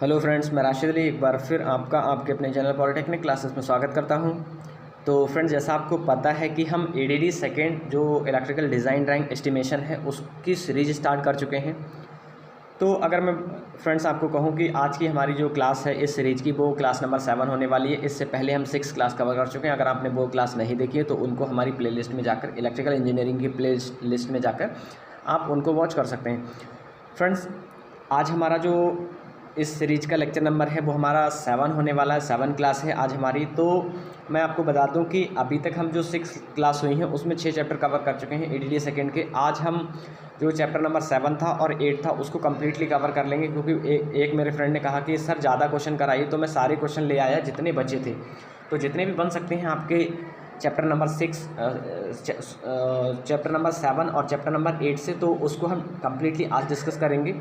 Hello friends, मैं राशिद अली एक बार फिर आपका आपके अपने चैनल पॉलिटेक्निक क्लासेस में स्वागत करता हूं। तो फ्रेंड्स, जैसा आपको पता है कि हम एडीडी सेकेंड जो इलेक्ट्रिकल डिज़ाइन ड्राइंग एस्टिमेशन है उसकी सीरीज स्टार्ट कर चुके हैं। तो अगर मैं फ्रेंड्स आपको कहूं कि आज की हमारी जो क्लास है इस सीरीज़ की वो क्लास नंबर 7 होने वाली है। इससे पहले हम 6 क्लास कवर कर चुके हैं। अगर आपने वो क्लास नहीं देखी है तो उनको हमारी प्लेलिस्ट में जाकर, इलेक्ट्रिकल इंजीनियरिंग की प्ले लिस्ट में जाकर आप उनको वॉच कर सकते हैं। फ्रेंड्स, आज हमारा जो इस सीरीज का लेक्चर नंबर है वो हमारा 7 होने वाला है। 7 क्लास है आज हमारी। तो मैं आपको बता दूं कि अभी तक हम जो 6 क्लास हुई हैं उसमें 6 चैप्टर कवर कर चुके हैं एडीडी सेकेंड के। आज हम जो चैप्टर नंबर 7 था और 8 था उसको कम्प्लीटली कवर कर लेंगे, क्योंकि एक मेरे फ्रेंड ने कहा कि सर ज़्यादा क्वेश्चन कराइए, तो मैं सारे क्वेश्चन ले आया जितने बचे थे। तो जितने भी बन सकते हैं आपके चैप्टर नंबर 6, चैप्टर नंबर 7 और चैप्टर नंबर 8 से, तो उसको हम कम्प्लीटली आज डिस्कस करेंगे।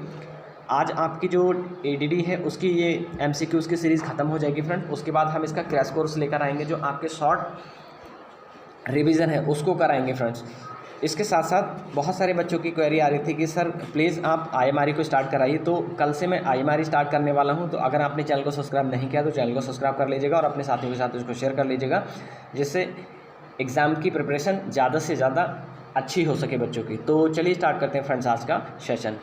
आज आपकी जो एडीडी है उसकी ये एमसीक्यूज़ की सीरीज़ ख़त्म हो जाएगी फ्रेंड। उसके बाद हम इसका क्रैश कोर्स लेकर आएंगे, जो आपके शॉर्ट रिवीजन है उसको कराएंगे फ्रेंड्स। इसके साथ साथ बहुत सारे बच्चों की क्वेरी आ रही थी कि सर प्लीज़ आप आईएमआरई को स्टार्ट कराइए। तो कल से मैं आईएमआरई स्टार्ट करने वाला हूं। तो अगर आपने चैनल को सब्सक्राइब नहीं किया तो चैनल को सब्सक्राइब कर लीजिएगा और अपने साथियों के साथ उसको शेयर कर लीजिएगा, जिससे एग्ज़ाम की प्रिपरेशन ज़्यादा से ज़्यादा अच्छी हो सके बच्चों की। तो चलिए स्टार्ट करते हैं फ्रेंड्स आज का सेशन।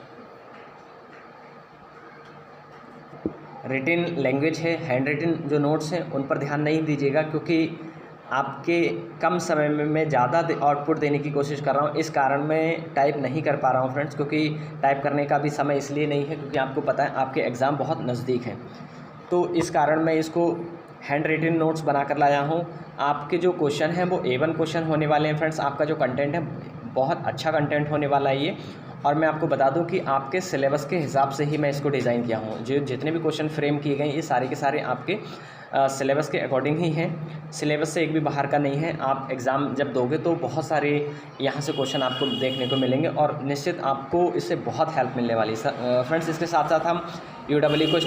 रिटिन लैंग्वेज है, हैंड रिटिन जो नोट्स हैं उन पर ध्यान नहीं दीजिएगा, क्योंकि आपके कम समय में मैं ज़्यादा आउटपुट देने की कोशिश कर रहा हूँ। इस कारण मैं टाइप नहीं कर पा रहा हूँ फ्रेंड्स, क्योंकि टाइप करने का भी समय इसलिए नहीं है क्योंकि आपको पता है आपके एग्ज़ाम बहुत नज़दीक हैं। तो इस कारण मैं इसको हैंड रिटिन नोट्स बना कर लाया हूँ। आपके जो क्वेश्चन हैं वो A1 क्वेश्चन होने वाले हैं फ्रेंड्स। आपका जो कंटेंट है बहुत अच्छा कंटेंट होने वाला है ये। और मैं आपको बता दूं कि आपके सिलेबस के हिसाब से ही मैं इसको डिज़ाइन किया हूँ। जो जितने भी क्वेश्चन फ्रेम किए गए ये सारे के सारे आपके सिलेबस के अकॉर्डिंग ही हैं। सिलेबस से एक भी बाहर का नहीं है। आप एग्ज़ाम जब दोगे तो बहुत सारे यहाँ से क्वेश्चन आपको देखने को मिलेंगे और निश्चित आपको इससे बहुत हेल्प मिलने वाली है फ्रेंड्स। इसके साथ साथ हम UEE को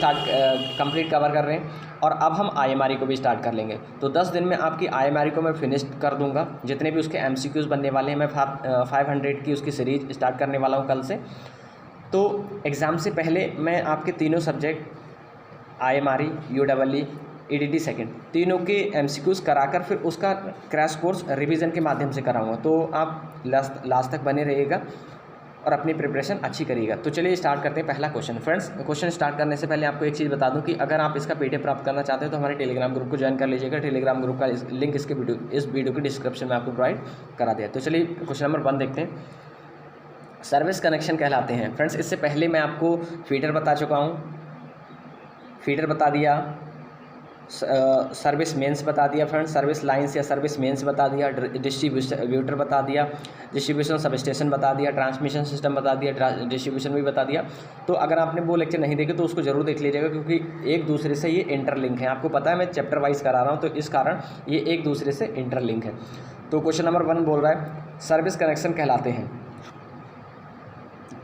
कंप्लीट कवर कर रहे हैं और अब हम IMRE को भी स्टार्ट कर लेंगे। तो 10 दिन में आपकी IMRE को मैं फिनिश कर दूंगा। जितने भी उसके MCQs बनने वाले हैं मैं 500 की उसकी सीरीज स्टार्ट करने वाला हूं कल से। तो एग्ज़ाम से पहले मैं आपके तीनों subject IMRE, UEE, EDD second तीनों के MCQs कराकर फिर उसका क्रैश कोर्स रिवीजन के माध्यम से कराऊँगा। तो आप लास्ट तक बने रहिएगा और अपनी प्रिपरेशन अच्छी करिएगा। तो चलिए स्टार्ट करते हैं पहला क्वेश्चन। फ्रेंड्स, क्वेश्चन स्टार्ट करने से पहले आपको एक चीज़ बता दूं कि अगर आप इसका PDF प्राप्त करना चाहते हैं तो हमारे टेलीग्राम ग्रुप को ज्वाइन कर लीजिएगा। टेलीग्राम ग्रुप का लिंक इस वीडियो की डिस्क्रिप्शन में आपको प्रोवाइड करा दिया। तो चलिए क्वेश्चन नंबर 1 देखते हैं। सर्विस कनेक्शन कहलाते हैं फ्रेंड्स। इससे पहले मैं आपको फीडर बता चुका हूँ, फीडर बता दिया, सर्विस मेंस बता दिया फ्रेंड्स, सर्विस लाइंस या सर्विस मेंस बता दिया, डिस्ट्रीब्यूटर बता दिया, डिस्ट्रीब्यूशन सब स्टेशन बता दिया, ट्रांसमिशन सिस्टम बता दिया, डिस्ट्रीब्यूशन भी बता दिया। तो अगर आपने वो लेक्चर नहीं देखे तो उसको जरूर देख लीजिएगा, क्योंकि एक दूसरे से ये इंटरलिंक है। आपको पता है मैं चैप्टर वाइज करा रहा हूँ, तो इस कारण ये एक दूसरे से इंटरलिंक है। तो क्वेश्चन नंबर 1 बोल रहा है सर्विस कनेक्शन कहलाते हैं।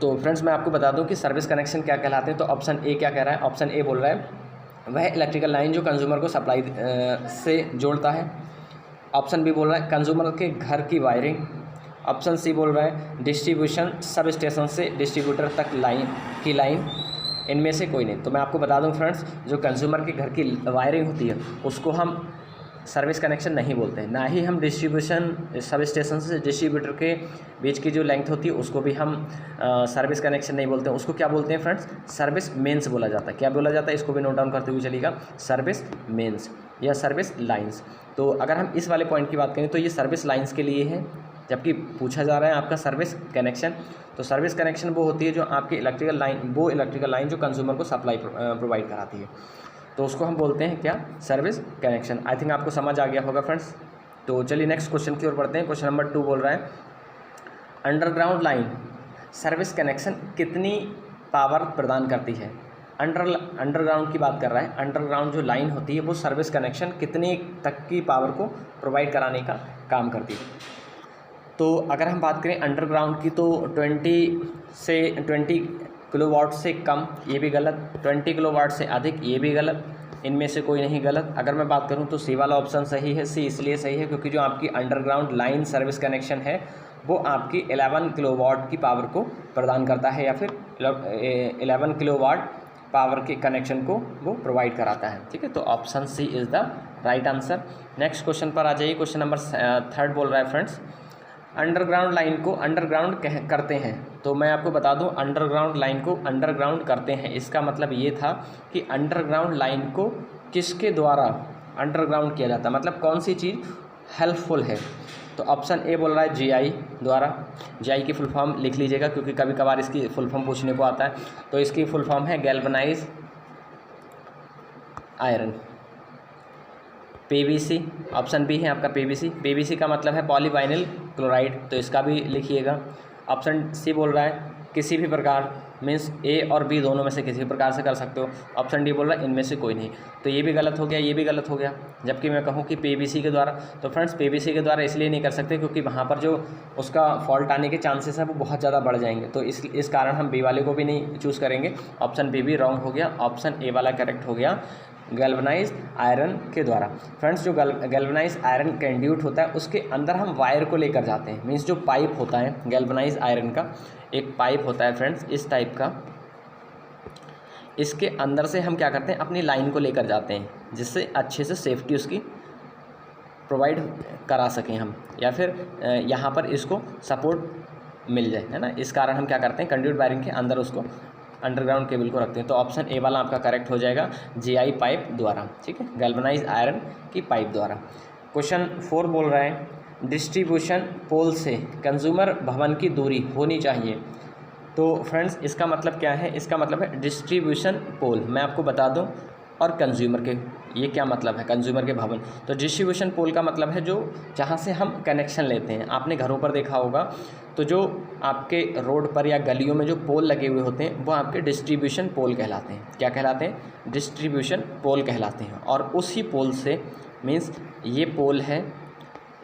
तो फ्रेंड्स, मैं आपको बता दूं कि सर्विस कनेक्शन क्या कहलाते हैं। तो ऑप्शन ए क्या कह रहा है? ऑप्शन ए बोल रहा है वह इलेक्ट्रिकल लाइन जो कंज्यूमर को सप्लाई से जोड़ता है। ऑप्शन बी बोल रहा है कंज्यूमर के घर की वायरिंग। ऑप्शन सी बोल रहा है डिस्ट्रीब्यूशन सब स्टेशन से डिस्ट्रीब्यूटर तक लाइन। इनमें से कोई नहीं। तो मैं आपको बता दूं फ्रेंड्स, जो कंज्यूमर के घर की वायरिंग होती है उसको हम सर्विस कनेक्शन नहीं बोलते हैं, ना ही हम डिस्ट्रीब्यूशन सब स्टेशन से डिस्ट्रीब्यूटर के बीच की जो लेंथ होती है उसको भी हम सर्विस कनेक्शन नहीं बोलते हैं। उसको क्या बोलते हैं फ्रेंड्स? सर्विस मेंस बोला जाता है। क्या बोला जाता है? इसको भी नोट डाउन करते हुए चलिएगा, सर्विस मेंस या सर्विस लाइंस। तो अगर हम इस वाले पॉइंट की बात करें तो ये सर्विस लाइंस के लिए है, जबकि पूछा जा रहा है आपका सर्विस कनेक्शन। तो सर्विस कनेक्शन वो होती है जो आपकी इलेक्ट्रिकल लाइन जो कंज्यूमर को सप्लाई प्रोवाइड कराती है, तो उसको हम बोलते हैं क्या? Service connection. आई थिंक आपको समझ आ गया होगा फ्रेंड्स। तो चलिए नेक्स्ट क्वेश्चन की ओर बढ़ते हैं। क्वेश्चन नंबर 2 बोल रहा है अंडरग्राउंड लाइन सर्विस कनेक्शन कितनी पावर प्रदान करती है? अंडरग्राउंड की बात कर रहा है। अंडरग्राउंड जो लाइन होती है वो सर्विस कनेक्शन कितनी तक की पावर को प्रोवाइड कराने का काम करती है? तो अगर हम बात करें अंडरग्राउंड की तो 20 किलोवाट से कम, ये भी गलत। 20 किलोवाट से अधिक, ये भी गलत। इनमें से कोई नहीं गलत। अगर मैं बात करूं तो सी वाला ऑप्शन सही है। सी इसलिए सही है क्योंकि जो आपकी अंडरग्राउंड लाइन सर्विस कनेक्शन है वो आपकी 11 किलोवाट की पावर को प्रदान करता है, या फिर 11 किलोवाट पावर के कनेक्शन को वो प्रोवाइड कराता है। ठीक है, तो option C is the right answer. Next question पर आ जाइए। क्वेश्चन नंबर 3 बोल रहा है फ्रेंड्स, अंडरग्राउंड लाइन को अंडरग्राउंड करते हैं। तो मैं आपको बता दूं, अंडरग्राउंड लाइन को अंडरग्राउंड करते हैं, इसका मतलब ये था कि अंडरग्राउंड लाइन को किसके द्वारा अंडरग्राउंड किया जाता है, मतलब कौन सी चीज़ हेल्पफुल है। तो ऑप्शन ए बोल रहा है जीआई द्वारा। जीआई की फुल फॉर्म लिख लीजिएगा क्योंकि कभी कभार इसकी फुल फॉर्म पूछने को आता है। तो इसकी फुल फॉर्म है galvanize iron. PVC, option B है आपका पीवीसी। पीवीसी का मतलब है पॉलीवाइनिल क्लोराइड, तो इसका भी लिखिएगा। ऑप्शन सी बोल रहा है किसी भी प्रकार, मीन्स ए और बी दोनों में से किसी भी प्रकार से कर सकते हो। ऑप्शन डी बोल रहा है इनमें से कोई नहीं, तो ये भी गलत हो गया, ये भी गलत हो गया। जबकि मैं कहूँ कि पीवीसी के द्वारा, तो फ्रेंड्स पीवीसी के द्वारा इसलिए नहीं कर सकते क्योंकि वहाँ पर जो उसका फॉल्ट आने के चांसेस है वो बहुत ज़्यादा बढ़ जाएंगे, तो इस कारण हम बी वाले को भी नहीं चूज़ करेंगे। ऑप्शन बी भी रॉन्ग हो गया, ऑप्शन ए वाला करेक्ट हो गया, गैल्वनाइज्ड आयरन के द्वारा। फ्रेंड्स जो गैल्वनाइज्ड आयरन कंड्यूट होता है उसके अंदर हम वायर को लेकर जाते हैं, मीन्स जो पाइप होता है गैल्वनाइज्ड आयरन का, एक पाइप होता है फ्रेंड्स इस टाइप का, इसके अंदर से हम क्या करते हैं अपनी लाइन को लेकर जाते हैं, जिससे अच्छे से सेफ्टी उसकी प्रोवाइड करा सकें हम, या फिर यहाँ पर इसको सपोर्ट मिल जाए, है ना। इस कारण हम क्या करते हैं कंड्यूट वायरिंग के अंदर उसको अंडरग्राउंड केबल को रखते हैं। तो ऑप्शन ए वाला आपका करेक्ट हो जाएगा, जीआई पाइप द्वारा। ठीक है, गैल्वनाइज्ड आयरन की पाइप द्वारा। क्वेश्चन 4 बोल रहा है डिस्ट्रीब्यूशन पोल से कंज्यूमर भवन की दूरी होनी चाहिए। तो फ्रेंड्स इसका मतलब क्या है, इसका मतलब है डिस्ट्रीब्यूशन पोल, मैं आपको बता दूं, और कंज्यूमर के, ये क्या मतलब है कंज्यूमर के भवन। तो डिस्ट्रीब्यूशन पोल का मतलब है जो जहाँ से हम कनेक्शन लेते हैं। आपने घरों पर देखा होगा तो जो आपके रोड पर या गलियों में जो पोल लगे हुए होते हैं वो आपके डिस्ट्रीब्यूशन पोल कहलाते हैं। क्या कहलाते हैं, डिस्ट्रीब्यूशन पोल कहलाते हैं। और उसी पोल से, मीन्स ये पोल है,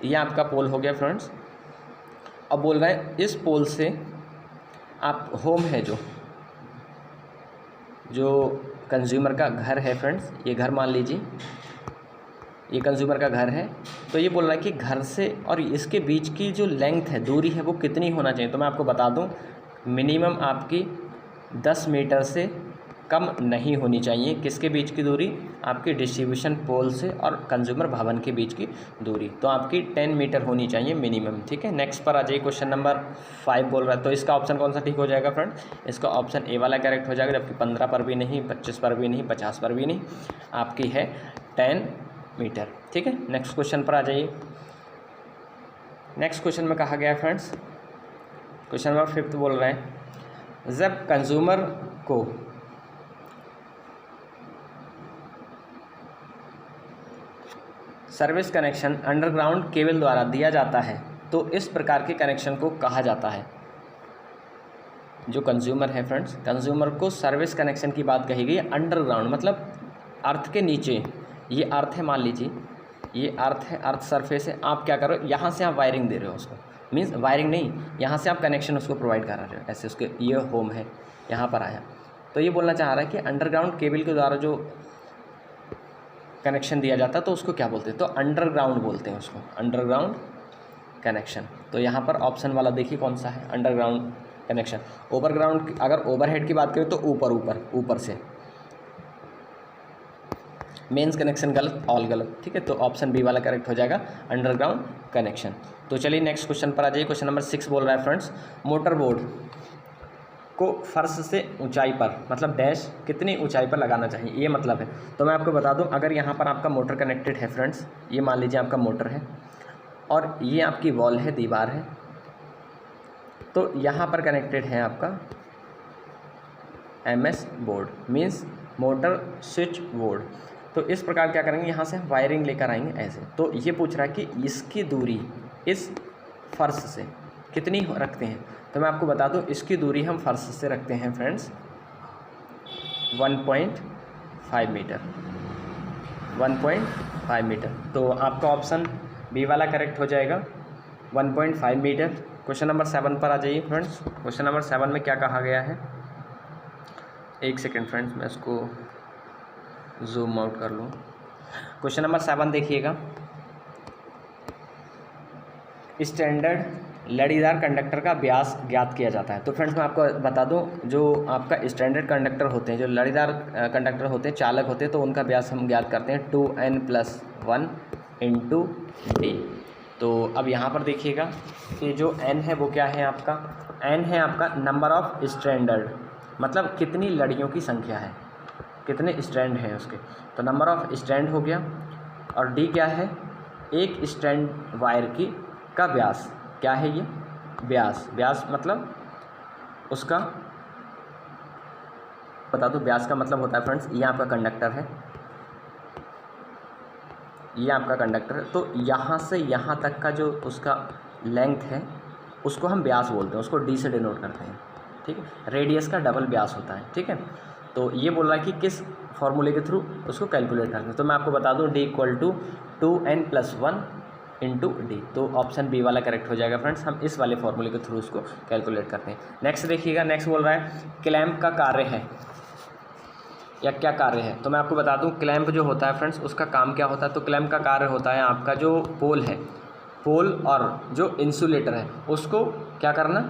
ये आपका पोल हो गया फ्रेंड्स। अब बोल रहे हैं इस पोल से आप होम है जो कंज्यूमर का घर है फ्रेंड्स, ये घर मान लीजिए, ये कंज्यूमर का घर है। तो ये बोल रहा है कि घर से और इसके बीच की जो लेंथ है, दूरी है, वो कितनी होना चाहिए। तो मैं आपको बता दूं मिनिमम आपकी 10 मीटर से कम नहीं होनी चाहिए। किसके बीच की दूरी, आपकी डिस्ट्रीब्यूशन पोल से और कंज्यूमर भवन के बीच की दूरी, तो आपकी 10 मीटर होनी चाहिए मिनिमम। ठीक है, नेक्स्ट पर आ जाइए। क्वेश्चन नंबर 5 बोल रहा है, तो इसका ऑप्शन कौन सा ठीक हो जाएगा फ्रेंड, इसका ऑप्शन ए वाला करेक्ट हो जाएगा। जबकि 15 पर भी नहीं, 25 पर भी नहीं, 50 पर भी नहीं, आपकी है 10 मीटर। ठीक है, नेक्स्ट क्वेश्चन पर आ जाइए। नेक्स्ट क्वेश्चन में कहा गया है फ्रेंड्स, क्वेश्चन नंबर 5 बोल रहे हैं जब कंज्यूमर को सर्विस कनेक्शन अंडरग्राउंड केबल द्वारा दिया जाता है तो इस प्रकार के कनेक्शन को कहा जाता है। जो कंज्यूमर है फ्रेंड्स, कंज्यूमर को सर्विस कनेक्शन की बात कही गई अंडरग्राउंड, मतलब अर्थ के नीचे। ये अर्थ है, मान लीजिए ये अर्थ है, अर्थ सरफेस है। आप क्या करो, यहाँ से आप वायरिंग दे रहे हो उसको, मीन्स वायरिंग नहीं, यहाँ से आप कनेक्शन उसको प्रोवाइड करा रहे हो। ऐसे उसके ये होम है, यहाँ पर आया। तो ये बोलना चाह रहा है कि अंडरग्राउंड केबल के द्वारा जो कनेक्शन दिया जाता है तो उसको क्या बोलते हैं, तो अंडरग्राउंड बोलते हैं उसको, अंडरग्राउंड कनेक्शन। तो यहाँ पर ऑप्शन वाला देखिए कौन सा है, अंडरग्राउंड कनेक्शन। ओवरग्राउंड, अगर ओवरहेड की बात करें तो ऊपर से। मेंस कनेक्शन गलत, ऑल गलत। ठीक है, तो ऑप्शन बी वाला करेक्ट हो जाएगा, अंडरग्राउंड कनेक्शन। तो चलिए नेक्स्ट क्वेश्चन पर आ जाइए। क्वेश्चन नंबर 6 बोल रहा है फ्रेंड्स मोटर बोर्ड को फर्श से ऊंचाई पर, मतलब डैश कितनी ऊंचाई पर लगाना चाहिए, ये मतलब है। तो मैं आपको बता दूं, अगर यहाँ पर आपका मोटर कनेक्टेड है फ्रेंड्स, ये मान लीजिए आपका मोटर है और ये आपकी वॉल है, दीवार है, तो यहाँ पर कनेक्टेड है आपका MS board, means motor switch board. तो इस प्रकार क्या करेंगे, यहाँ से हम वायरिंग लेकर आएंगे ऐसे। तो ये पूछ रहा है कि इसकी दूरी इस फर्श से कितनी रखते हैं। तो मैं आपको बता दूं, इसकी दूरी हम फर्श से रखते हैं फ्रेंड्स 1.5 मीटर, 1.5 मीटर। तो आपका ऑप्शन बी वाला करेक्ट हो जाएगा, 1.5 मीटर। क्वेश्चन नंबर 7 पर आ जाइए फ्रेंड्स। क्वेश्चन नंबर 7 में क्या कहा गया है, एक सेकेंड फ्रेंड्स, मैं इसको जूम आउट कर लूँ। क्वेश्चन नंबर 7 देखिएगा, स्टैंडर्ड लड़ीदार कंडक्टर का व्यास ज्ञात किया जाता है। तो फ्रेंड्स मैं आपको बता दूं, जो आपका स्टैंडर्ड कंडक्टर होते हैं, जो लड़ीदार कंडक्टर होते हैं, चालक होते हैं, तो उनका व्यास हम ज्ञात करते हैं 2n+1 इंटू डी। तो अब यहाँ पर देखिएगा कि जो n है वो क्या है आपका, n है आपका नंबर ऑफ स्ट्रैंडर्ड, मतलब कितनी लड़ियों की संख्या है, कितने स्ट्रैंड हैं उसके, तो नंबर ऑफ स्ट्रैंड हो गया। और डी क्या है, एक स्ट्रैंड वायर की का व्यास, क्या है ये व्यास, व्यास मतलब उसका बता दो, व्यास का मतलब होता है फ्रेंड्स, ये आपका कंडक्टर है, ये आपका कंडक्टर है, तो यहाँ से यहाँ तक का जो उसका लेंथ है उसको हम व्यास बोलते हैं, उसको डी से डिनोट करते हैं, ठीक है। रेडियस का डबल व्यास होता है, ठीक है। तो ये बोल रहा है कि किस फॉर्मूले के थ्रू उसको कैलकुलेट करते हैं, तो मैं आपको बता दूं D = 2n+1 इंटू डी। तो ऑप्शन बी वाला करेक्ट हो जाएगा फ्रेंड्स, हम इस वाले फॉर्मूले के थ्रू उसको कैलकुलेट करते हैं। नेक्स्ट देखिएगा, नेक्स्ट बोल रहा है क्लैंप का कार्य है या क्या कार्य है। तो मैं आपको बता दूं क्लैंप जो होता है फ्रेंड्स उसका काम क्या होता है। तो क्लैंप का कार्य होता है आपका जो पोल है, पोल और जो इंसुलेटर है उसको क्या करना,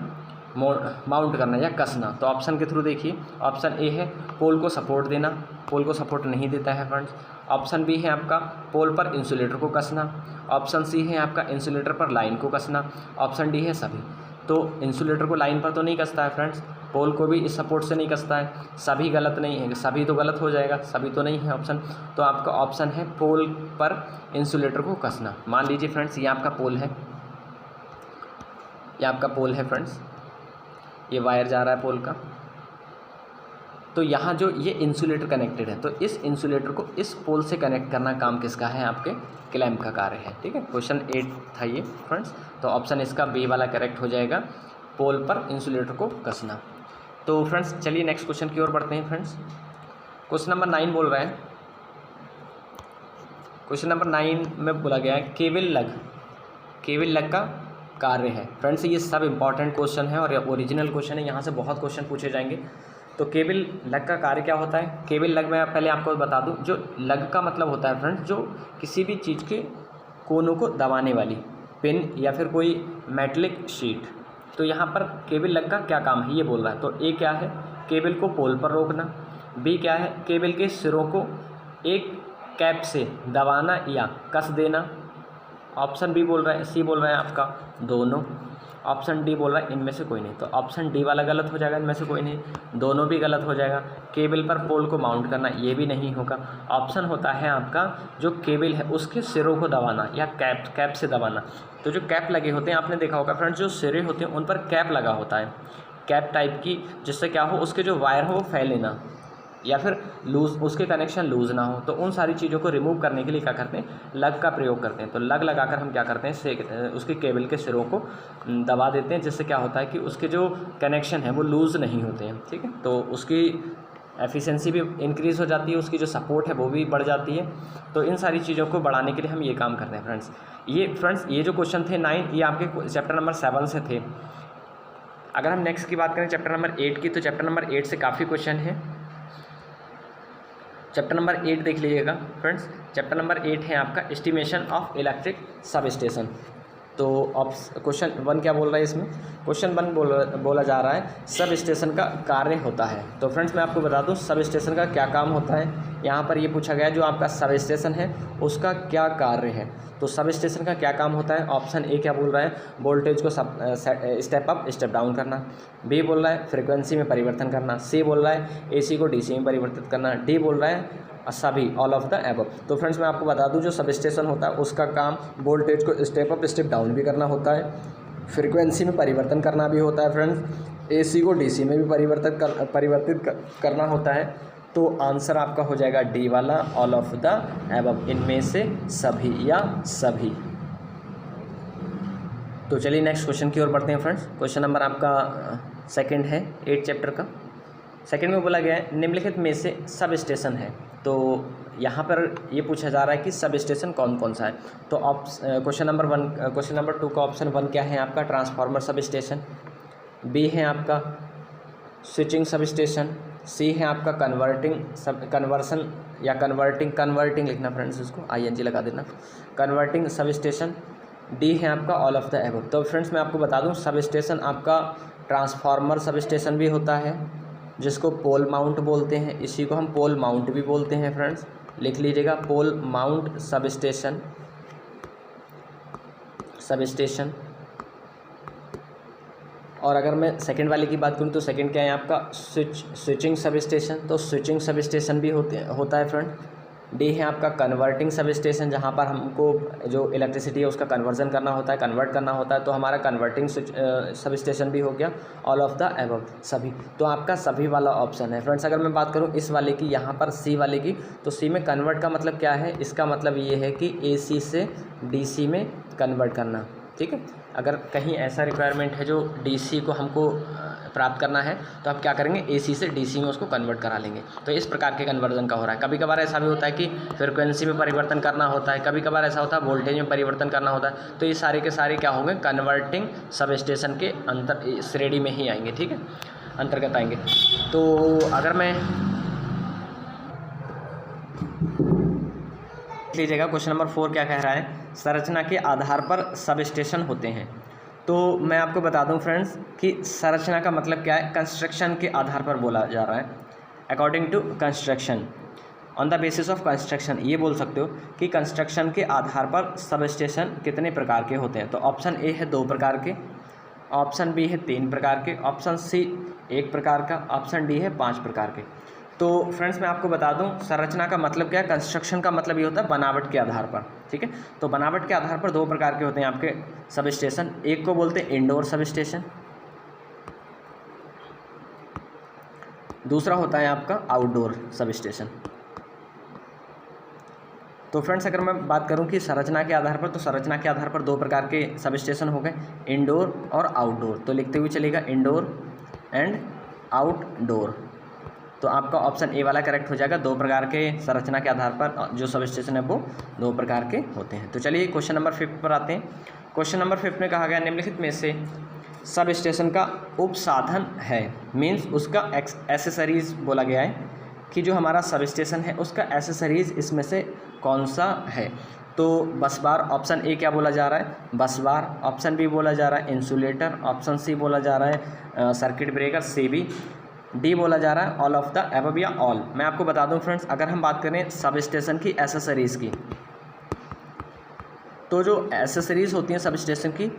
माउंट करना या कसना। तो ऑप्शन के थ्रू देखिए, ऑप्शन ए है पोल को सपोर्ट देना, पोल को सपोर्ट नहीं देता है फ्रेंड्स। ऑप्शन बी है आपका पोल पर इंसुलेटर को कसना। ऑप्शन सी है आपका इंसुलेटर पर लाइन को कसना। ऑप्शन डी है सभी। तो इंसुलेटर को लाइन पर तो नहीं कसता है फ्रेंड्स, पोल को भी इस सपोर्ट से नहीं कसता है, सभी गलत नहीं है, सभी तो गलत हो जाएगा, सभी तो नहीं है ऑप्शन। तो आपका ऑप्शन है पोल पर इंसुलेटर को कसना। मान लीजिए फ्रेंड्स ये आपका पोल है, ये आपका पोल है फ्रेंड्स, ये वायर जा रहा है पोल का, तो यहाँ जो ये इंसुलेटर कनेक्टेड है, तो इस इंसुलेटर को इस पोल से कनेक्ट करना काम किसका है, आपके क्लैंप का कार्य है, ठीक है। क्वेश्चन 8 था ये फ्रेंड्स, तो ऑप्शन इसका बी वाला करेक्ट हो जाएगा, पोल पर इंसुलेटर को कसना। तो फ्रेंड्स चलिए नेक्स्ट क्वेश्चन की ओर बढ़ते हैं फ्रेंड्स। क्वेश्चन नंबर 9 बोल रहा है, क्वेश्चन नंबर 9 में बोला गया है केबिल लग का कार्य है। फ्रेंड्स ये सब इंपॉर्टेंट क्वेश्चन है और ओरिजिनल क्वेश्चन है, यहाँ से बहुत क्वेश्चन पूछे जाएंगे। तो केबिल लग का कार्य क्या होता है। केबिल लग में पहले आपको बता दूं, जो लग का मतलब होता है फ्रेंड्स जो किसी भी चीज़ के कोनों को दबाने वाली पिन या फिर कोई मेटलिक शीट। तो यहाँ पर केबिल लग का क्या काम है ये बोल रहा है। तो ए क्या है, केबिल को पोल पर रोकना। बी क्या है, केबिल के सिरों को एक कैप से दबाना या कस देना। ऑप्शन बी बोल रहा है, सी बोल रहा है आपका दोनों। ऑप्शन डी बोल रहा है इनमें से कोई नहीं। तो ऑप्शन डी वाला गलत हो जाएगा, इनमें से कोई नहीं, दोनों भी गलत हो जाएगा। केबल पर पोल को माउंट करना ये भी नहीं होगा। ऑप्शन होता है आपका जो केबल है उसके सिरों को दबाना या कैप से दबाना। तो जो कैप लगे होते हैं आपने देखा होगा फ्रेंड्स, जो सिरे होते हैं उन पर कैप लगा होता है, कैप टाइप की, जिससे क्या हो उसके जो वायर हो वो फैले ना या फिर लूज़, उसके कनेक्शन लूज़ ना हो। तो उन सारी चीज़ों को रिमूव करने के लिए क्या करते हैं, लग का प्रयोग करते हैं। तो लग लगाकर हम क्या करते हैं, उसके केबल के सिरों को दबा देते हैं, जिससे क्या होता है कि उसके जो कनेक्शन है वो लूज़ नहीं होते हैं, ठीक है। तो उसकी एफिशिएंसी भी इंक्रीज़ हो जाती है, उसकी जो सपोर्ट है वो भी बढ़ जाती है। तो इन सारी चीज़ों को बढ़ाने के लिए हम ये काम करते हैं फ्रेंड्स। ये जो क्वेश्चन थे 9 ये आपके चैप्टर नंबर 7 से थे। अगर हम नेक्स्ट की बात करें चैप्टर नंबर 8 की, तो चैप्टर नंबर 8 से काफ़ी क्वेश्चन है। चैप्टर नंबर 8 देख लीजिएगा फ्रेंड्स। चैप्टर नंबर 8 है आपका estimation of electric sub station. तो क्वेश्चन 1 क्या बोल रहा है इसमें, क्वेश्चन 1 बोला जा रहा है सब स्टेशन का कार्य होता है। तो फ्रेंड्स मैं आपको बता दूं सब स्टेशन का क्या काम होता है। यहाँ पर ये पूछा गया जो आपका सब स्टेशन है उसका क्या कार्य है। तो सब स्टेशन का क्या काम होता है। ऑप्शन ए क्या बोल रहा है, वोल्टेज को स्टेप अप स्टेप डाउन करना। बी बोल रहा है फ्रीक्वेंसी में परिवर्तन करना। सी बोल रहा है एसी को डीसी में परिवर्तित करना। डी बोल रहा है सभी, ऑल ऑफ द एबव। तो फ्रेंड्स मैं आपको बता दूं जो सब स्टेशन होता है उसका काम वोल्टेज को स्टेप अप स्टेप डाउन भी करना होता है, फ्रीक्वेंसी में परिवर्तन करना भी होता है फ्रेंड्स, एसी को डीसी में भी परिवर्तित करना होता है। तो आंसर आपका हो जाएगा डी वाला, ऑल ऑफ द एबव, इनमें से सभी या सभी। तो चलिए नेक्स्ट क्वेश्चन की ओर बढ़ते हैं फ्रेंड्स। क्वेश्चन नंबर आपका सेकंड है 8 चैप्टर का। सेकंड में बोला गया है निम्नलिखित में से सब स्टेशन है। तो यहाँ पर ये पूछा जा रहा है कि सब स्टेशन कौन कौन सा है। तो क्वेश्चन नंबर 2 का ऑप्शन 1 क्या है आपका, ट्रांसफार्मर सब स्टेशन। बी है आपका स्विचिंग सब स्टेशन। सी है आपका कन्वर्सन या कन्वर्टिंग लिखना फ्रेंड्स, इसको ING लगा देना, कन्वर्टिंग सब स्टेशन। डी है आपका ऑल ऑफ द एबव। तो फ्रेंड्स मैं आपको बता दूं, सब स्टेशन आपका ट्रांसफार्मर सब स्टेशन भी होता है जिसको पोल माउंट बोलते हैं, इसी को हम पोल माउंट भी बोलते हैं फ्रेंड्स, लिख लीजिएगा pole mount substation, substation. और अगर मैं सेकंड वाले की बात करूं तो सेकंड क्या है आपका स्विचिंग सब स्टेशन, तो स्विचिंग सब स्टेशन भी होता है फ्रेंड। डी है आपका कन्वर्टिंग सब स्टेशन, जहाँ पर हमको जो इलेक्ट्रिसिटी है उसका कन्वर्जन करना होता है, कन्वर्ट करना होता है, तो हमारा कन्वर्टिंग सब स्टेशन भी हो गया। ऑल ऑफ द एबव सभी, तो आपका सभी वाला ऑप्शन है फ्रेंड्स। अगर मैं बात करूँ इस वाले की, यहाँ पर सी वाले की, तो सी में कन्वर्ट का मतलब क्या है, इसका मतलब ये है कि AC से DC में कन्वर्ट करना, ठीक है। अगर कहीं ऐसा रिक्वायरमेंट है जो DC को हमको प्राप्त करना है तो आप क्या करेंगे, AC से DC में उसको कन्वर्ट करा लेंगे। तो इस प्रकार के कन्वर्जन का हो रहा है। कभी कभार ऐसा भी होता है कि फ्रिक्वेंसी में परिवर्तन करना होता है, कभी कभार ऐसा होता है वोल्टेज में परिवर्तन करना होता है, तो ये सारे के सारे क्या होंगे, कन्वर्टिंग सब स्टेशन के अंतर श्रेणी में ही आएंगे, ठीक है, अंतर्गत आएंगे। तो अगर मैं लीजिएगा क्वेश्चन नंबर 4 क्या कह रहा है, संरचना के आधार पर सब स्टेशन होते हैं। तो मैं आपको बता दूं फ्रेंड्स कि संरचना का मतलब क्या है, कंस्ट्रक्शन के आधार पर बोला जा रहा है, according to construction, on the basis of construction. ये बोल सकते हो कि कंस्ट्रक्शन के आधार पर सब स्टेशन कितने प्रकार के होते हैं। तो ऑप्शन ए है 2 प्रकार के, ऑप्शन बी है 3 प्रकार के, ऑप्शन सी 1 प्रकार का, ऑप्शन डी है 5 प्रकार के। तो फ्रेंड्स मैं आपको बता दूं, संरचना का मतलब क्या है, कंस्ट्रक्शन का मतलब ये होता है बनावट के आधार पर, ठीक है। तो बनावट के आधार पर 2 प्रकार के होते हैं आपके सब स्टेशन, एक को बोलते हैं इंडोर सब स्टेशन, दूसरा होता है आपका आउटडोर सब स्टेशन। तो फ्रेंड्स अगर मैं बात करूं कि संरचना के आधार पर, तो संरचना के आधार पर 2 प्रकार के सब स्टेशन हो गए, इंडोर और आउटडोर। तो लिखते हुए चलेगा इंडोर एंड आउटडोर। तो आपका ऑप्शन ए वाला करेक्ट हो जाएगा। 2 प्रकार के संरचना के आधार पर जो सब स्टेशन है वो 2 प्रकार के होते हैं। तो चलिए क्वेश्चन नंबर 5 पर आते हैं। क्वेश्चन नंबर 5 में कहा गया निम्नलिखित में से सब स्टेशन का उपसाधन है, मीन्स उसका एसेसरीज बोला गया है कि जो हमारा सब स्टेशन है उसका एसेसरीज इसमें से कौन सा है। तो बस बार, ऑप्शन ए क्या बोला जा रहा है, बस बार, ऑप्शन बी बोला जा रहा है इंसुलेटर, ऑप्शन सी बोला जा रहा है circuit breaker, C B, D बोला जा रहा है ऑल ऑफ द एबव या ऑल। मैं आपको बता दूं फ्रेंड्स, अगर हम बात करें सब स्टेशन की एसेसरीज़ की, तो जो एसेसरीज़ होती हैं सब स्टेशन की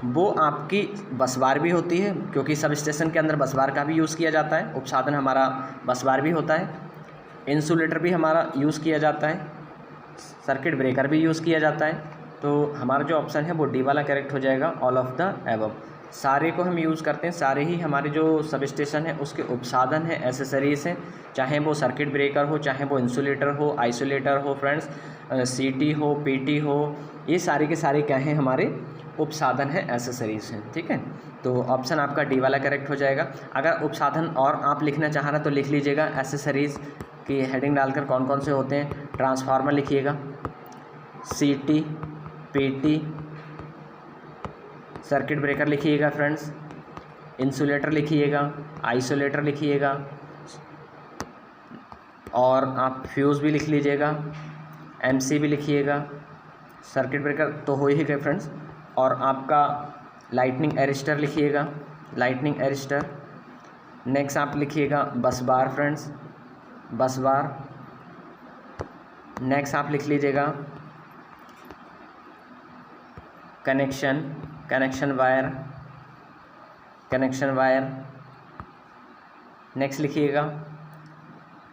वो आपकी बस बार भी होती है, क्योंकि सब स्टेशन के अंदर बस बार का भी यूज़ किया जाता है, उपसाधन हमारा बस बार भी होता है, इंसुलेटर भी हमारा यूज़ किया जाता है, सर्किट ब्रेकर भी यूज़ किया जाता है। तो हमारा जो ऑप्शन है वो डी वाला करेक्ट हो जाएगा, ऑल ऑफ द एबव। सारे को हम यूज़ करते हैं, सारे ही हमारे जो सब स्टेशन है उसके उपसाधन है, एसेसरीज हैं, चाहे वो सर्किट ब्रेकर हो, चाहे वो इंसुलेटर हो, आइसोलेटर हो फ्रेंड्स, सीटी हो, पीटी हो, ये सारे के सारे क्या हैं, हमारे उपसाधन है, एसेसरीज हैं, ठीक है। तो ऑप्शन आपका डी वाला करेक्ट हो जाएगा। अगर उपसाधन और आप लिखना चाह रहे तो लिख लीजिएगा, एसेसरीज की हेडिंग डालकर कौन कौन से होते हैं, ट्रांसफार्मर लिखिएगा, सीटी, पीटी, सर्किट ब्रेकर लिखिएगा फ्रेंड्स, इंसुलेटर लिखिएगा, आइसोलेटर लिखिएगा, और आप फ्यूज़ भी लिख लीजिएगा, एमसी भी लिखिएगा, सर्किट ब्रेकर तो हो ही गए फ्रेंड्स, और आपका लाइटनिंग एरिस्टर लिखिएगा, लाइटनिंग एरिस्टर। नेक्स्ट आप लिखिएगा बस बार फ्रेंड्स, बस बार। नेक्स्ट आप लिख लीजिएगा connection, connection wire, connection wire. Next लिखिएगा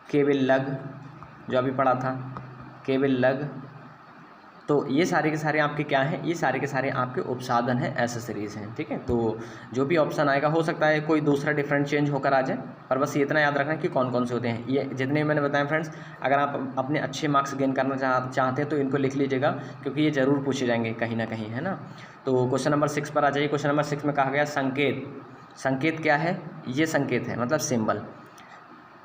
केबल लग, जो अभी पढ़ा था, केबल लग। तो ये सारे के सारे आपके क्या हैं, ये सारे के सारे आपके उपसाधन हैं, एसेसरीज़ हैं, ठीक है। तो जो भी ऑप्शन आएगा, हो सकता है कोई दूसरा डिफरेंट चेंज होकर आ जाए, पर बस ये इतना याद रखना कि कौन कौन से होते हैं। ये जितने मैंने बताए फ्रेंड्स, अगर आप अपने अच्छे मार्क्स गेन करना चाहते हैं तो इनको लिख लीजिएगा, क्योंकि ये ज़रूर पूछे जाएंगे कहीं ना कहीं, है ना। तो क्वेश्चन नंबर 6 पर आ जाइए। क्वेश्चन नंबर 6 में कहा गया संकेत। संकेत क्या है, ये संकेत है, मतलब सिंबल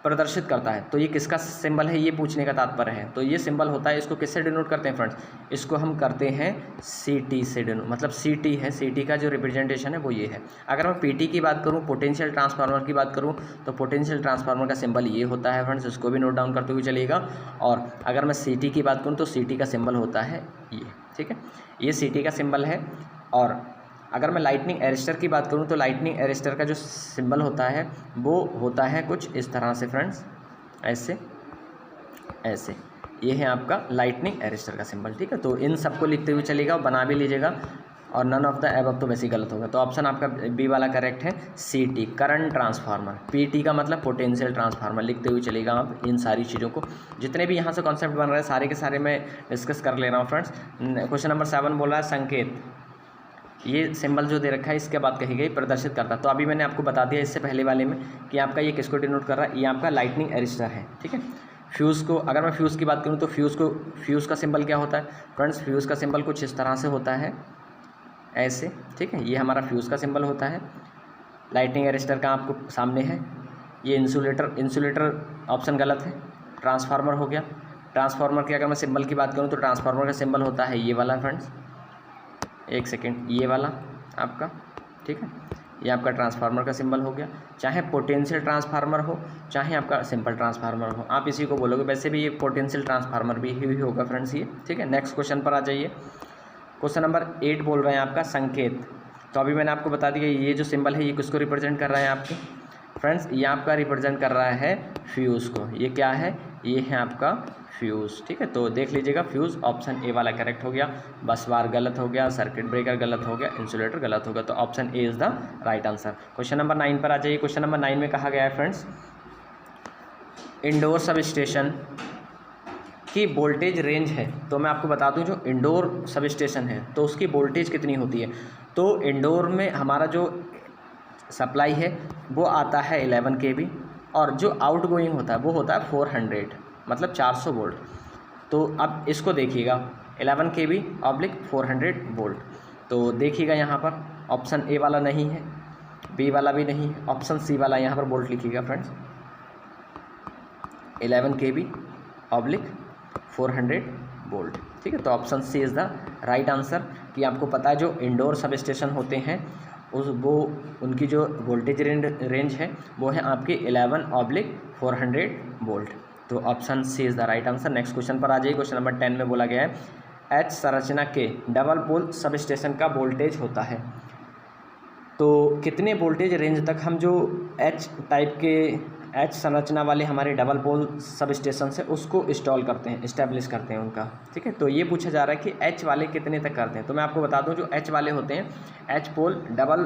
प्रदर्शित करता है। तो ये किसका सिंबल है, ये पूछने का तात्पर्य है। तो ये सिंबल होता है, इसको किससे डिनोट करते हैं फ्रेंड्स, इसको हम करते हैं CT से डिनोट, मतलब CT है, CT का जो रिप्रेजेंटेशन है वो ये है। अगर मैं PT की बात करूँ, पोटेंशियल ट्रांसफार्मर की बात करूँ, तो पोटेंशियल ट्रांसफार्मर का सिंबल ये होता है फ्रेंड्स, इसको भी नोट डाउन करते हुए चलिएगा। और अगर मैं CT की बात करूँ तो CT का सिंबल होता है ये, ठीक है, ये CT का सिंबल है। और अगर मैं लाइटनिंग अरेस्टर की बात करूँ तो लाइटनिंग अरेस्टर का जो सिंबल होता है वो होता है कुछ इस तरह से फ्रेंड्स, ऐसे ऐसे, ये है आपका लाइटनिंग अरेस्टर का सिंबल। ठीक है, तो इन सबको लिखते हुए चलेगा और बना भी लीजिएगा। और नन ऑफ द एबव तो वैसे ही गलत होगा, तो ऑप्शन आपका बी वाला करेक्ट है, CT करंट ट्रांसफार्मर। PT का मतलब पोटेंशियल ट्रांसफार्मर, लिखते हुए चलेगा आप इन सारी चीज़ों को। जितने भी यहाँ से कॉन्सेप्ट बन रहे हैं सारे के सारे मैं डिस्कस कर ले रहा हूँ फ्रेंड्स। क्वेश्चन नंबर 7 बोल रहा है संकेत, ये सिंबल जो दे रखा है इसके बाद कही गई प्रदर्शित करता। तो अभी मैंने आपको बता दिया इससे पहले वाले में कि आपका ये किसको डिनोट कर रहा है, ये आपका लाइटनिंग अरेस्टर है। ठीक है, फ्यूज़ को, अगर मैं फ्यूज़ की बात करूँ तो फ्यूज़ का सिंबल क्या होता है फ्रेंड्स, फ्यूज़ का सिंबल कुछ इस तरह से होता है, ऐसे। ठीक है, ये हमारा फ्यूज़ का सिंबल होता है। लाइटनिंग अरेस्टर का आपको सामने है। ये इंसुलेटर ऑप्शन गलत है। ट्रांसफार्मर हो गया, ट्रांसफार्मर की अगर मैं सिंबल की बात करूँ तो ट्रांसफार्मर का सिंबल होता है ये वाला फ्रेंड्स, एक सेकेंड, ये वाला आपका। ठीक है, ये आपका ट्रांसफार्मर का सिंबल हो गया। चाहे पोटेंशियल ट्रांसफार्मर हो, चाहे आपका सिंपल ट्रांसफार्मर हो, आप इसी को बोलोगे। वैसे भी ये पोटेंशियल ट्रांसफार्मर भी ही होगा फ्रेंड्स ये। ठीक है, नेक्स्ट क्वेश्चन पर आ जाइए। क्वेश्चन नंबर 8 बोल रहे हैं आपका संकेत। तो अभी मैंने आपको बता दिया ये जो सिंबल है ये किसको रिप्रेजेंट कर रहा है आपके फ्रेंड्स, ये आपका रिप्रेजेंट कर रहा है फ्यूज़ को। ये क्या है, ये है आपका फ्यूज़। ठीक है, तो देख लीजिएगा फ्यूज़, ऑप्शन ए वाला करेक्ट हो गया। बस बार गलत हो गया, सर्किट ब्रेकर गलत हो गया, इंसुलेटर गलत हो गया, तो option A is the right answer. Question number 9 पर आ जाइए। क्वेश्चन नंबर 9 में कहा गया है फ्रेंड्स, इंडोर सब स्टेशन की वोल्टेज रेंज है। तो मैं आपको बता दूं जो इंडोर सब स्टेशन है तो उसकी वोल्टेज कितनी होती है। तो इंडोर में हमारा जो सप्लाई है वो आता है 11 kV और जो आउट गोइंग होता है वो होता है 400, मतलब 400 वोल्ट। तो अब इसको देखिएगा 11 kV ऑब्लिक 400 वोल्ट। तो देखिएगा यहाँ पर ऑप्शन ए वाला नहीं है, बी वाला भी नहीं है, ऑप्शन सी वाला यहाँ पर वोल्ट लिखिएगा फ्रेंड्स, 11 kV ऑब्लिक 400 वोल्ट। ठीक है, तो option C is the right answer. कि आपको पता है जो इंडोर सब स्टेशन होते हैं वो उनकी जो वोल्टेज रेंज है वो है आपकी 11/400 वोल्ट। तो option C is the right answer. Next question पर आ जाइए। क्वेश्चन नंबर 10 में बोला गया है एच संरचना के डबल पोल सब स्टेशन का वोल्टेज होता है। तो कितने वोल्टेज रेंज तक हम जो एच टाइप के एच संरचना वाले हमारे डबल पोल सब स्टेशन से उसको इंस्टॉल करते हैं, इस्टेब्लिश करते हैं उनका। ठीक है, तो ये पूछा जा रहा है कि एच वाले कितने तक करते हैं। तो मैं आपको बता दूं जो एच वाले होते हैं, एच पोल डबल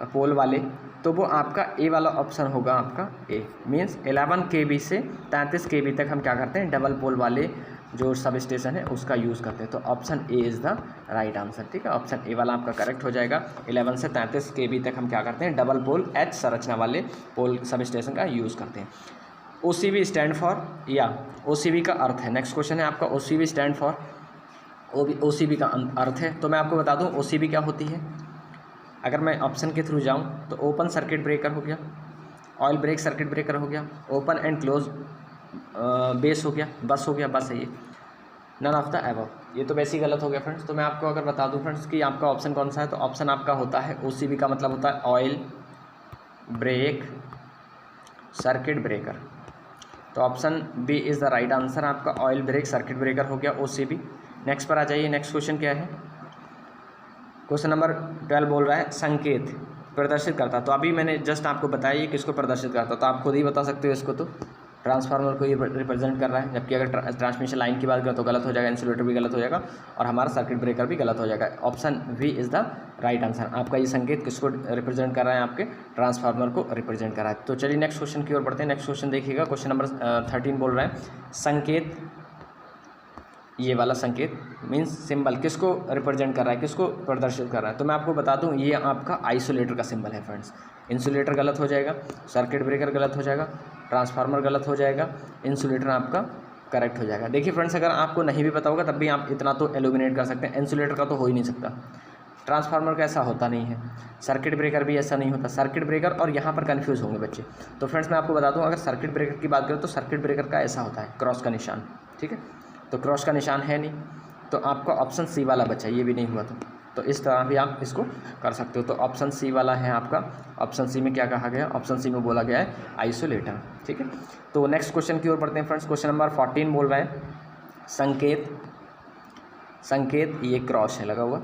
पोल वाले, तो वो आपका ए वाला ऑप्शन होगा आपका ए, मीन्स 11 kV से 33 kV तक हम क्या करते हैं डबल पोल वाले जो सब स्टेशन है उसका यूज़ करते हैं। तो option A is the right answer. ठीक है, ऑप्शन ए वाला आपका करेक्ट हो जाएगा। 11 से 33 kV तक हम क्या करते हैं डबल पोल एच संरचना वाले पोल सब स्टेशन का यूज़ करते हैं। OCV स्टैंड फॉर, या OCV का अर्थ है, नेक्स्ट क्वेश्चन है आपका OCV स्टैंड फॉर, OCV का अर्थ है। तो मैं आपको बता दूँ OCV क्या होती है। अगर मैं ऑप्शन के थ्रू जाऊँ तो ओपन सर्किट ब्रेकर हो गया, ऑयल ब्रेक सर्किट ब्रेकर हो गया, ओपन एंड क्लोज बेस हो गया, बस हो गया, बस है ये, नन ऑफ द एबव। ये तो वैसे ही गलत हो गया फ्रेंड्स। तो मैं आपको अगर बता दूं फ्रेंड्स कि आपका ऑप्शन कौन सा है, तो ऑप्शन आपका होता है OCB का मतलब होता है ऑयल ब्रेक सर्किट ब्रेकर। तो option B is the right answer. आपका ऑयल ब्रेक सर्किट ब्रेकर हो गया OCB। नेक्स्ट पर आ जाइए। नेक्स्ट क्वेश्चन क्या है, क्वेश्चन नंबर 12 बोल रहा है संकेत प्रदर्शित करता। तो अभी मैंने जस्ट आपको बताया ये किसको प्रदर्शित करता, तो आप खुद ही बता सकते हो इसको। तो ट्रांसफार्मर को ये रिप्रेजेंट कर रहा है, जबकि अगर ट्रांसमिशन लाइन की बात करें तो गलत हो जाएगा, इंसुलेटर भी गलत हो जाएगा और हमारा सर्किट ब्रेकर भी गलत हो जाएगा। Option B is the right answer. आपका ये संकेत किसको रिप्रेजेंट कर रहा है, आपके ट्रांसफार्मर को रिप्रेजेंट कर रहा है। तो चलिए नेक्स्ट क्वेश्चन की ओर बढ़ते हैं। नेक्स्ट क्वेश्चन देखिएगा, क्वेश्चन नंबर 13 बोल रहा है संकेत, ये वाला संकेत मीन्स सिंबल किसको रिप्रेजेंट कर रहा है, किसको प्रदर्शित कर रहा है। तो मैं आपको बता दूं ये आपका आइसोलेटर का सिंबल है फ्रेंड्स। इंसुलेटर गलत हो जाएगा, सर्किट ब्रेकर गलत हो जाएगा, ट्रांसफार्मर गलत हो जाएगा, इंसुलेटर आपका करेक्ट हो जाएगा। देखिए फ्रेंड्स, अगर आपको नहीं भी पता होगा तब भी आप इतना तो एलिमिनेट कर सकते हैं। इंसुलेटर का तो हो ही नहीं सकता, ट्रांसफार्मर का ऐसा होता नहीं है, सर्किट ब्रेकर भी ऐसा नहीं होता। सर्किट ब्रेकर और यहाँ पर कन्फ्यूज़ होंगे बच्चे। तो फ्रेंड्स मैं आपको बता दूँ, अगर सर्किट ब्रेकर की बात करें तो सर्किट ब्रेकर का ऐसा होता है क्रॉस का निशान। ठीक है, तो क्रॉस का निशान है नहीं, तो आपका ऑप्शन सी वाला बचा, ये भी नहीं हुआ तो इस तरह भी आप इसको कर सकते हो। तो ऑप्शन सी वाला है आपका। ऑप्शन सी में क्या कहा गया, ऑप्शन सी में बोला गया है आइसोलेटर। ठीक है, तो नेक्स्ट क्वेश्चन की ओर बढ़ते हैं फ्रेंड्स। क्वेश्चन नंबर 14 बोल रहा है संकेत संकेत, ये क्रॉस है लगा हुआ,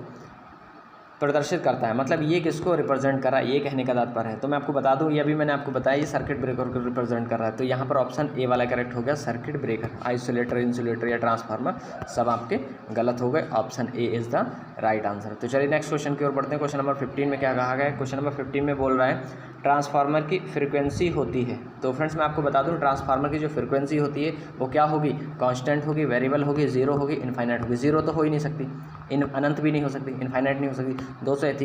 प्रदर्शित करता है, मतलब ये किसको रिप्रेजेंट कर रहा है, ये कहने का तात्पर्य है। तो मैं आपको बता दूं, ये अभी मैंने आपको बताया ये सर्किट ब्रेकर को रिप्रेजेंट कर रहा है। तो यहाँ पर ऑप्शन ए वाला करेक्ट हो गया, सर्किट ब्रेकर। आइसोलेटर, इंसुलेटर या ट्रांसफार्मर सब आपके गलत हो गए, option A is the right answer. तो चलिए नेक्स्ट क्वेश्चन की ओर बढ़ते हैं। क्वेश्चन नंबर 15 में क्या कहा गया है? क्वेश्चन नंबर 15 में बोल रहा है ट्रांसफार्मर की फ्रीक्वेंसी होती है। तो फ्रेंड्स मैं आपको बता दूं, ट्रांसफार्मर की जो फ्रीक्वेंसी होती है वो क्या होगी? कांस्टेंट होगी, वेरिएबल होगी, जीरो होगी, इनफाइनाइट होगी। जीरो तो हो ही नहीं सकती, अनंत भी नहीं हो सकती, इनफाइनाइट नहीं हो सकती,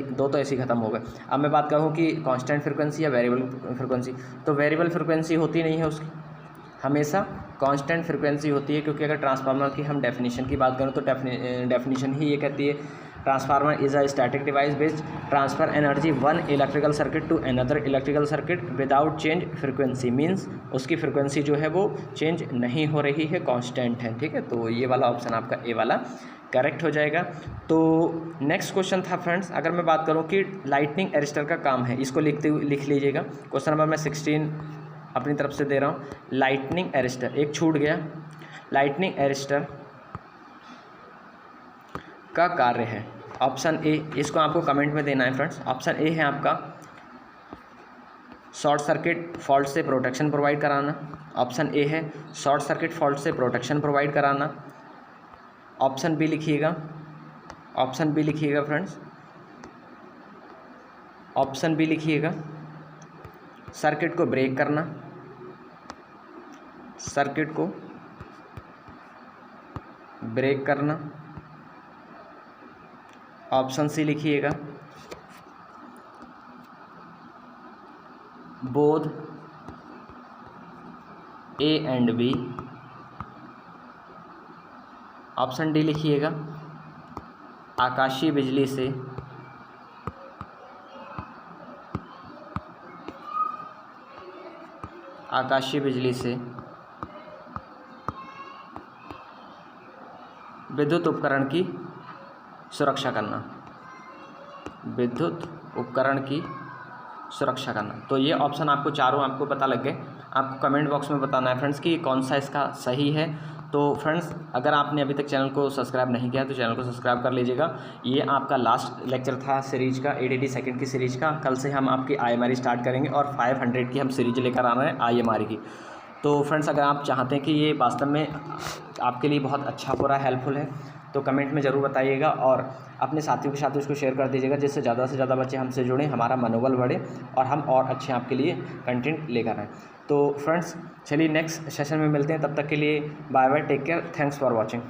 दो तो ऐसी खत्म हो गए। अब मैं बात करूँ कि कांस्टेंट फ्रीक्वेंसी या वेरिएबल फ्रीक्वेंसी, तो वेरिएबल फ्रीक्वेंसी होती नहीं है उसकी, हमेशा कांस्टेंट फ्रीक्वेंसी होती है। क्योंकि अगर ट्रांसफार्मर की हम डेफिनेशन की बात करें तो डेफिनेशन ही ये कहती है, transformer is a static device which transfer energy one electrical circuit to another electrical circuit without change frequency. Means उसकी फ्रीक्वेंसी जो है वो चेंज नहीं हो रही है, कांस्टेंट है। ठीक है, तो ये वाला ऑप्शन आपका ए वाला करेक्ट हो जाएगा। तो नेक्स्ट क्वेश्चन था फ्रेंड्स, अगर मैं बात करूं कि लाइटनिंग अरेस्टर का काम है, इसको लिख लीजिएगा। क्वेश्चन नंबर मैं 16 अपनी तरफ से दे रहा हूं। लाइटनिंग अरेस्टर, एक छूट गया, लाइटनिंग अरेस्टर का कार्य है ऑप्शन ए, इसको आपको कमेंट में देना है फ्रेंड्स। ऑप्शन ए है आपका शॉर्ट सर्किट फॉल्ट से प्रोटेक्शन प्रोवाइड कराना। ऑप्शन ए है शॉर्ट सर्किट फॉल्ट से प्रोटेक्शन प्रोवाइड कराना। ऑप्शन बी लिखिएगा, ऑप्शन बी लिखिएगा फ्रेंड्स, ऑप्शन बी लिखिएगा सर्किट को ब्रेक करना, सर्किट को ब्रेक करना। ऑप्शन सी लिखिएगा both A and B. Option D लिखिएगा आकाशीय बिजली से विद्युत उपकरण की सुरक्षा करना, विद्युत उपकरण की सुरक्षा करना। तो ये ऑप्शन आपको चारों आपको पता लग गए। आपको कमेंट बॉक्स में बताना है फ्रेंड्स कि कौन सा इसका सही है। तो फ्रेंड्स अगर आपने अभी तक चैनल को सब्सक्राइब नहीं किया तो चैनल को सब्सक्राइब कर लीजिएगा। ये आपका लास्ट लेक्चर था सीरीज का, ADD सेकंड की सीरीज का। कल से हम आपकी IMRE स्टार्ट करेंगे और 500 की हम सीरीज लेकर आ रहे हैं IMRE की। तो फ्रेंड्स अगर आप चाहते हैं कि ये वास्तव में आपके लिए बहुत अच्छा हो रहा है, हेल्पफुल है, तो कमेंट में ज़रूर बताइएगा और अपने साथियों के साथ उसको शेयर कर दीजिएगा, जिससे ज़्यादा से ज़्यादा बच्चे हमसे जुड़ें, हमारा मनोबल बढ़े और हम और अच्छे आपके लिए कंटेंट लेकर आएँ। तो फ्रेंड्स चलिए नेक्स्ट सेशन में मिलते हैं, तब तक के लिए bye bye, take care, thanks for watching.